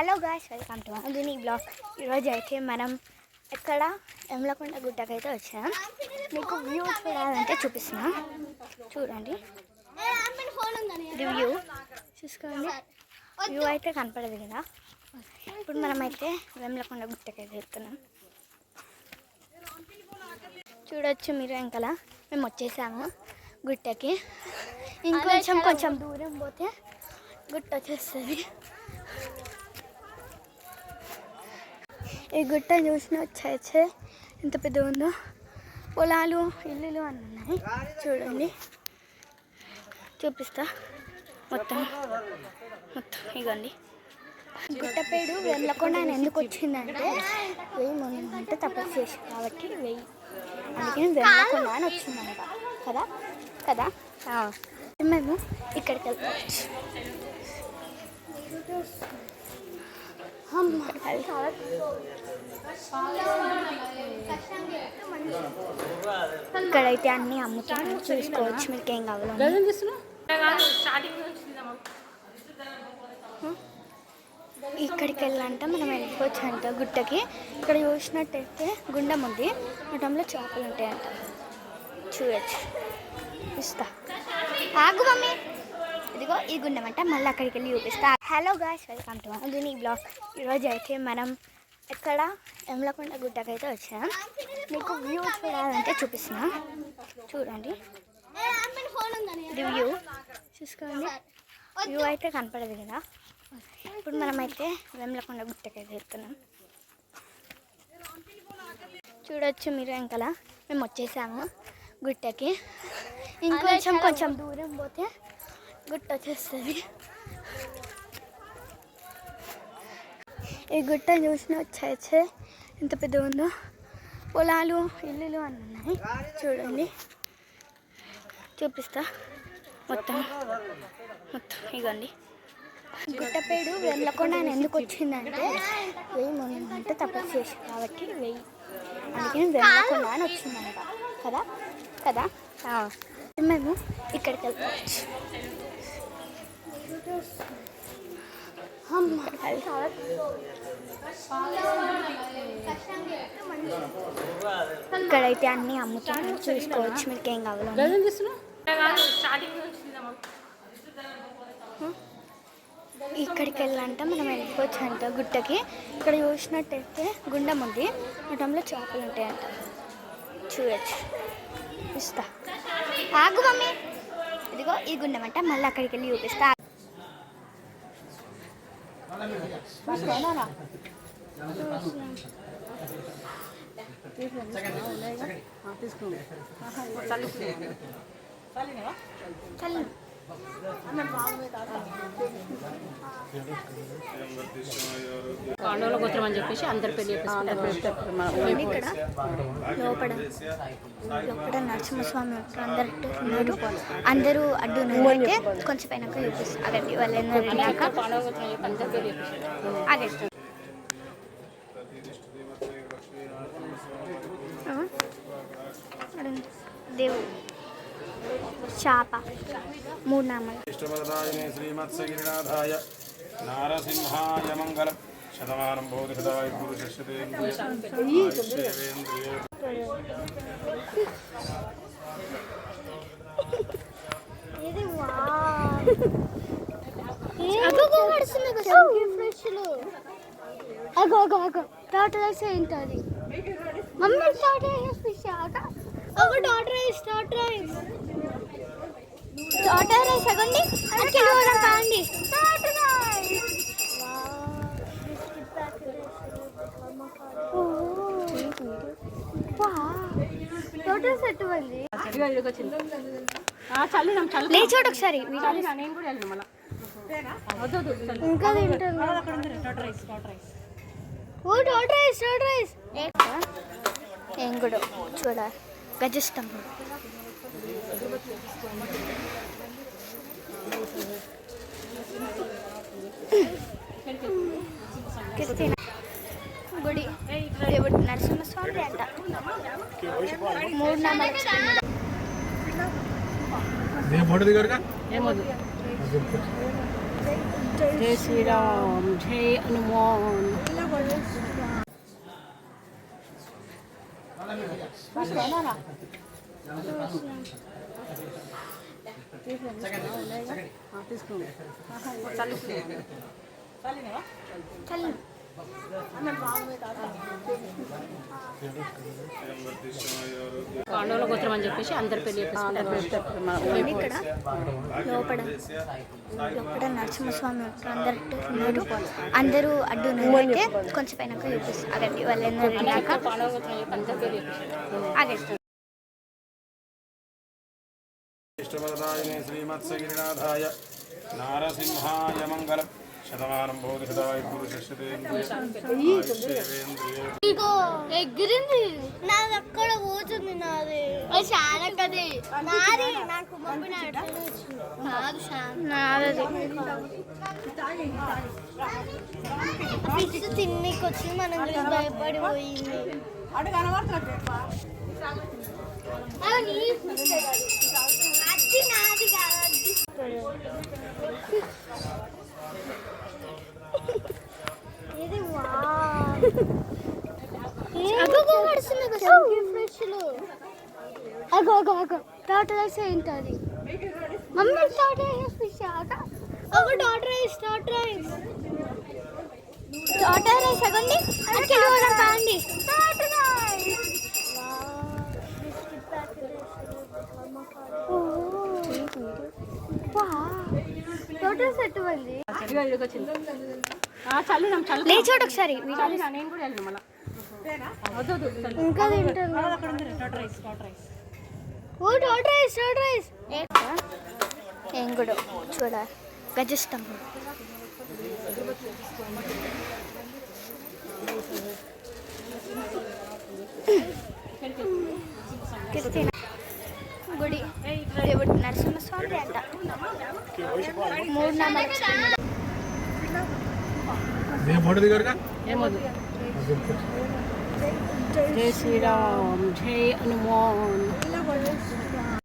Hello guys, welcome to అందుని blog. ఈరోజు అయితే మనం ఎక్కడ ఎమ్లకొండ గుట్టకైతే వచ్చాం. మీకు వ్యూ చూడాలంటే చూపిస్తున్నా, చూడండి. ఇది వ్యూ చూసుకోండి. వ్యూ అయితే కనపడదు కదా. ఇప్పుడు మనమైతే ఎమ్లకొండ గుట్టకైతే వెళ్తున్నాం. చూడొచ్చు మీరు. వెనకాల మేము వచ్చేసాము గుట్టకి. కొంచెం దూరం పోతే గుట్ట వచ్చేస్తుంది. ఈ గుట్ట చూసిన వచ్చేస్తే ఎంత పెద్ద ఉందో. పొలాలు, ఇల్లులు అన్నీ ఉన్నాయి. చూడండి, చూపిస్తా మొత్తం ఇగోండి. గుట్ట పేరు వెమ్లకొండ అని ఎందుకు వచ్చిందంటే 1000 మొన్నంటే తపస్సు చేసి కాబట్టి 1000, అందుకని వెమ్లకొండ అని వచ్చిందంట కదా. మేము ఇక్కడికి వెళ్తావచ్చు. ఇక్కడైతే అన్నీ అమ్ముతాను, చూసుకోవచ్చు. మీకు ఏం కావాలో. ఇక్కడికి వెళ్ళాలంటే మనం వెళ్ళిపోవచ్చు అంట గుట్టకి. ఇక్కడ చూసినట్టయితే గుండం ఉంది, గుండంలో చేపలు ఉంటాయంట. చూడచ్చు, ఇస్తా. ఆగు మమ్మీ. ఇదిగో ఈ గుండం అంట, మళ్ళీ అక్కడికి వెళ్ళి చూపిస్తా. హలో గాయ్స్, వెల్కమ్ టు అందుని బ్లాగ్. ఈరోజు అయితే మనం ఎక్కడ ఎమ్లకొండ గుట్టకైతే వచ్చాం. మీకు వ్యూ చూడాలంటే చూపిస్తున్నా, చూడండి. ఇది వ్యూ చూసుకోండి. వ్యూ అయితే కనపడదు కదా. ఇప్పుడు మనమైతే ఎమ్లకొండ గుట్టకైతే వెళ్తున్నాం. చూడొచ్చు మీరు. వెనకాల మేము వచ్చేసాము గుట్టకి. కొంచెం దూరం పోతే గుట్ట వచ్చేస్తుంది. ఈ గుట్ట చూసిన వచ్చేస్తే ఎంత పెద్ద ఉందో. పొలాలు, ఇల్లులు అన్నీ ఉన్నాయి. చూడండి, చూపిస్తా మొత్తం ఇగోండి. గుట్ట పేరు వెమ్లకొండ అని ఎందుకు వచ్చిందంటే 1000 మొన్నంటే తపస్సు చేసి కాబట్టి 1000, అందుకని వెమ్లకొండ అని వచ్చిందంట కదా. మేము ఇక్కడికి వెళ్తావచ్చు. ఇక్కడైతే అన్నీ అమ్ముతాను, చూసుకోవచ్చు. మీకు ఏం కావాలో. ఇక్కడికి వెళ్ళాలంటే మనం వెళ్ళిపోవచ్చు అంట గుట్టకి. ఇక్కడ చూసినట్టయితే గుండం ఉంది, గుండంలో చేపలు ఉంటాయంట. చూడచ్చు, ఇస్తా. ఆగు మమ్మీ. ఇదిగో ఈ గుండం అంట, మళ్ళీ అక్కడికి వెళ్ళి చూపిస్తా. పాండవుల గోత్రం అని చెప్పేసి అందరు పెళ్లి ఇక్కడ లోపల నరసింహస్వామి ఉన్నారు. అందరూ అడ్డు అయితే కొంచెం పైన చూపిస్తారు. అగండి వాళ్ళు పాండవ గోత్రం అందరు పెళ్లి అగండి. దేవుడు చాప 3 నామాలు. శ్రీమత్సగిరినాథాయ నారసింహాయ మంగళం. శతమానం భవతి సదాయ పురుషేంద్రియ. టాటరైస్ ఏంటది మమ్మీ? టాటరైస్ ఫిష్ టాటరైస్ అగండి. కాండి టాటరైస్ ఎటువంటి లేచోడు ఒకసారి ఇంకా టాటరైస్ ఏం కూడా చూడాలి. గజస్తంభం గుడి. దేవుడు నరసింహస్వామి అంట. 3 నామాలు. జై శ్రీరామ్ జై హనుమాన్ చల్లు పాండవుల గోత్రం అని చెప్పేసి అందరు పెళ్లి ఇక్కడ లోపల నరసింహస్వామి ఉంటారు అందరు అందరూ అడ్డు అయితే కొంచెం పైన చూపిస్తారు అగండి వాళ్ళు వెళ్ళాక పాండవ గోత్రం చెప్పి అందరు పెళ్లి ఆగండి ఇష్టవరదాయనే శ్రీమత్సగిరినాథాయ నారసింహాయ మంగళం శతమానం భవతి సదాయ పురుషేంద్రియ ఇగో ఎగిరింది నాది అక్కడ పోతుంది నాది చాలా కదే నాది నాకు నాది ఫిష్ తిన్నికి వచ్చి మనం భయపడిపోయింది అది నాది కాదు ఇది అగో అగో అగో టాటా రైస్ ఏంటది మమ్మీ టాటా రైస్ ఫిష్ అగో టాటా రైస్ అగండి కిలో కాండి టాటా రైస్ టాటా సెట్ ఉంది చల్లినాం చల్లి లేచోడు ఒకసారి నేను కూడా వెళ్ళను మళ్ళీ ఇంకా తింటాను ఓ టాటా రైస్ ఏం కూడా చూడాలి గజస్తంభం క్రిస్టినా గుడి దేవుడు నరసింహస్వామి అంట 3 నామాలు జై శ్రీరామ్ జై హనుమాన్